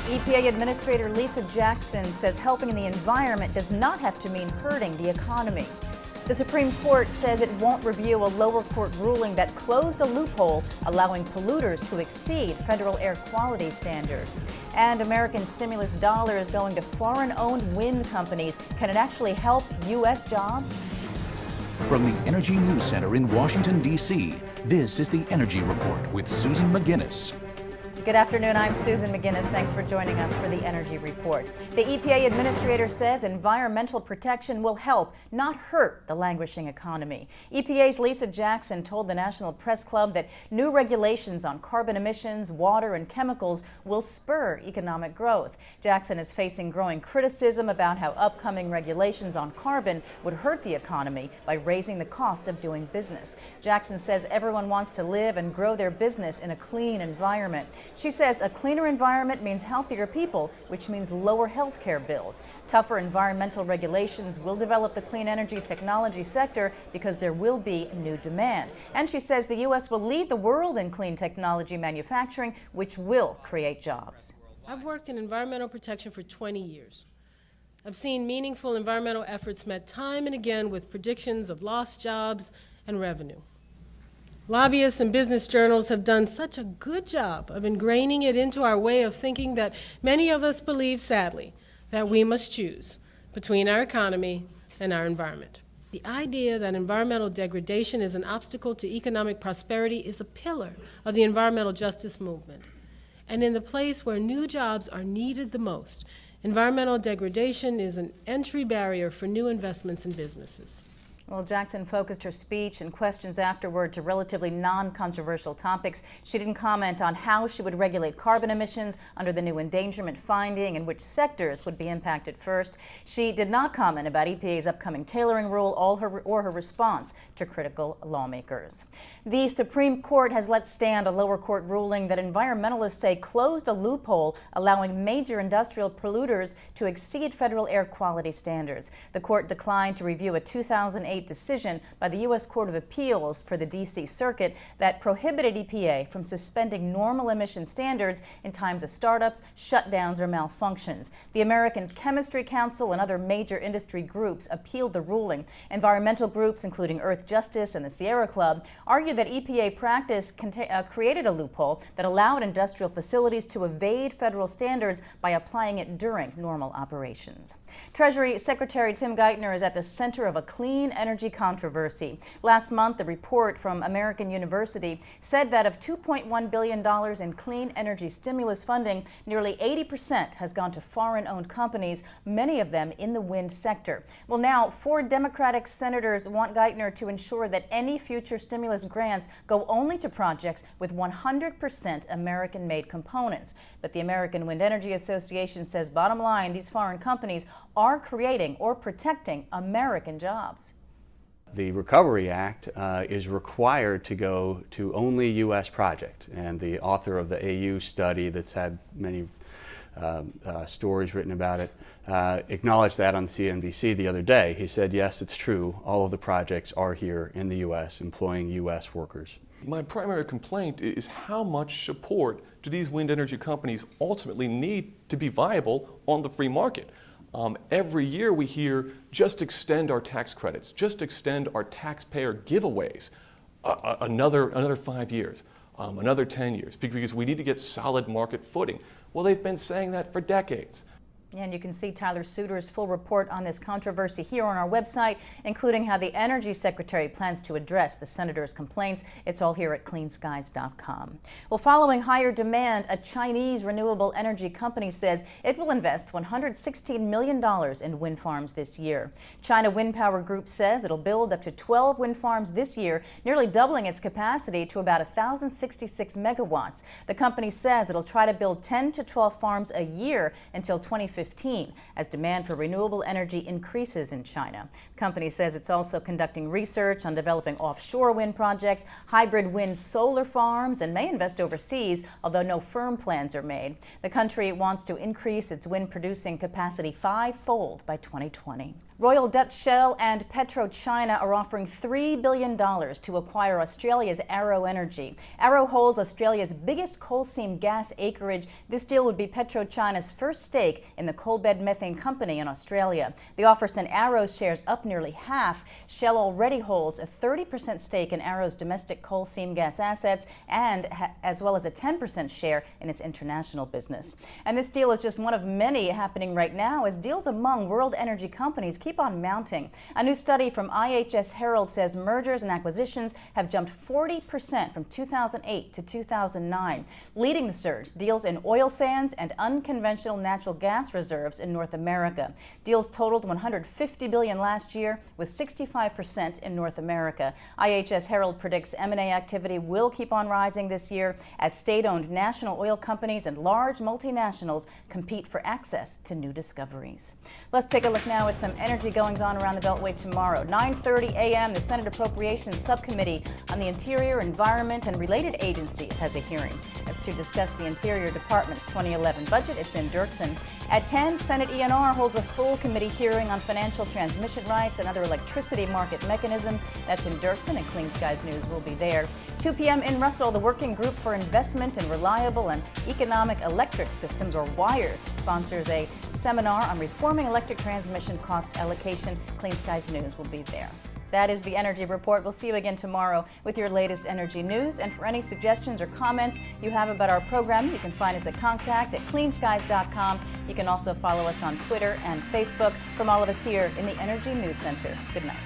EPA Administrator Lisa Jackson says helping the environment does not have to mean hurting the economy. The Supreme Court says it won't review a lower court ruling that closed a loophole allowing polluters to exceed federal air quality standards. And American stimulus dollars going to foreign-owned wind companies. Can it actually help U.S. jobs? From the Energy News Center in Washington, D.C., this is the Energy Report with Susan McGinnis. Good afternoon, I'm Susan McGinnis. Thanks for joining us for the Energy Report. The EPA Administrator says environmental protection will help, not hurt, the languishing economy. EPA's Lisa Jackson told the National Press Club that new regulations on carbon emissions, water, and chemicals will spur economic growth. Jackson is facing growing criticism about how upcoming regulations on carbon would hurt the economy by raising the cost of doing business. Jackson says everyone wants to live and grow their business in a clean environment. She says a cleaner environment means healthier people, which means lower health care bills. Tougher environmental regulations will develop the clean energy technology sector because there will be new demand. And she says the U.S. will lead the world in clean technology manufacturing, which will create jobs. I've worked in environmental protection for 20 years. I've seen meaningful environmental efforts met time and again with predictions of lost jobs and revenue. Lobbyists and business journals have done such a good job of ingraining it into our way of thinking that many of us believe, sadly, that we must choose between our economy and our environment. The idea that environmental degradation is an obstacle to economic prosperity is a pillar of the environmental justice movement. And in the place where new jobs are needed the most, environmental degradation is an entry barrier for new investments in businesses. Well, Jackson focused her speech and questions afterward to relatively non-controversial topics. She didn't comment on how she would regulate carbon emissions under the new endangerment finding and which sectors would be impacted first. She did not comment about EPA's upcoming tailoring rule or her response to critical lawmakers. The Supreme Court has let stand a lower court ruling that environmentalists say closed a loophole allowing major industrial polluters to exceed federal air quality standards. The court declined to review a 2008 decision by the U.S. Court of Appeals for the D.C. Circuit that prohibited EPA from suspending normal emission standards in times of startups, shutdowns, or malfunctions. The American Chemistry Council and other major industry groups appealed the ruling. Environmental groups, including Earth Justice and the Sierra Club, argued that EPA practice created a loophole that allowed industrial facilities to evade federal standards by applying it during normal operations. Treasury Secretary Tim Geithner is at the center of a clean energy controversy. Last month, a report from American University said that of $2.1 billion in clean energy stimulus funding, nearly 80% has gone to foreign-owned companies, many of them in the wind sector. Well, now, 4 Democratic senators want Geithner to ensure that any future stimulus grants go only to projects with 100% American-made components. But the American Wind Energy Association says, bottom line, these foreign companies are creating or protecting American jobs. The Recovery Act is required to go to only U.S. projects, and the author of the AU study that's had many stories written about it acknowledged that on CNBC the other day. He said, yes, it's true, all of the projects are here in the U.S., employing U.S. workers. My primary complaint is how much support do these wind energy companies ultimately need to be viable on the free market? Every year we hear, just extend our tax credits, just extend our taxpayer giveaways another 5 years, another 10 years, because we need to get solid market footing. Well, they've been saying that for decades. And you can see Tyler Suter's full report on this controversy here on our website, including how the Energy Secretary plans to address the senator's complaints. It's all here at cleanskies.com. Well, following higher demand, a Chinese renewable energy company says it will invest $116 million in wind farms this year. China Wind Power Group says it'll build up to 12 wind farms this year, nearly doubling its capacity to about 1,066 megawatts. The company says it'll try to build 10 to 12 farms a year until 2015. As demand for renewable energy increases in China. The company says it's also conducting research on developing offshore wind projects, hybrid wind solar farms, and may invest overseas, although no firm plans are made. The country wants to increase its wind producing capacity 5-fold by 2020. Royal Dutch Shell and PetroChina are offering $3 billion to acquire Australia's Arrow Energy. Arrow holds Australia's biggest coal seam gas acreage. This deal would be PetroChina's first stake in the coal bed methane company in Australia. The offer sent Arrow's shares up nearly half. Shell already holds a 30% stake in Arrow's domestic coal seam gas assets and as well as a 10% share in its international business. And this deal is just one of many happening right now as deals among world energy companies keep on mounting. A new study from IHS Herald says mergers and acquisitions have jumped 40% from 2008 to 2009. Leading the surge, deals in oil sands and unconventional natural gas reserves in North America. Deals totaled $150 billion last year, with 65% in North America. IHS Herald predicts M&A activity will keep on rising this year as state-owned national oil companies and large multinationals compete for access to new discoveries. Let's take a look now at some energy goings-on around the Beltway tomorrow. 9:30 a.m., the Senate Appropriations Subcommittee on the Interior, Environment, and Related Agencies has a hearing. That's to discuss the Interior Department's 2011 budget. It's in Dirksen. At 10, Senate ENR holds a full committee hearing on financial transmission rights and other electricity market mechanisms. That's in Dirksen, and Clean Skies News will be there. 2 p.m. in Russell, the Working Group for Investment in Reliable and Economic Electric Systems, or WIRES, sponsors a seminar on reforming electric transmission cost allocation. Clean Skies News will be there. That is the Energy Report. We'll see you again tomorrow with your latest energy news. And for any suggestions or comments you have about our program, you can find us at contact@cleanskies.com. You can also follow us on Twitter and Facebook. From all of us here in the Energy News Center, good night.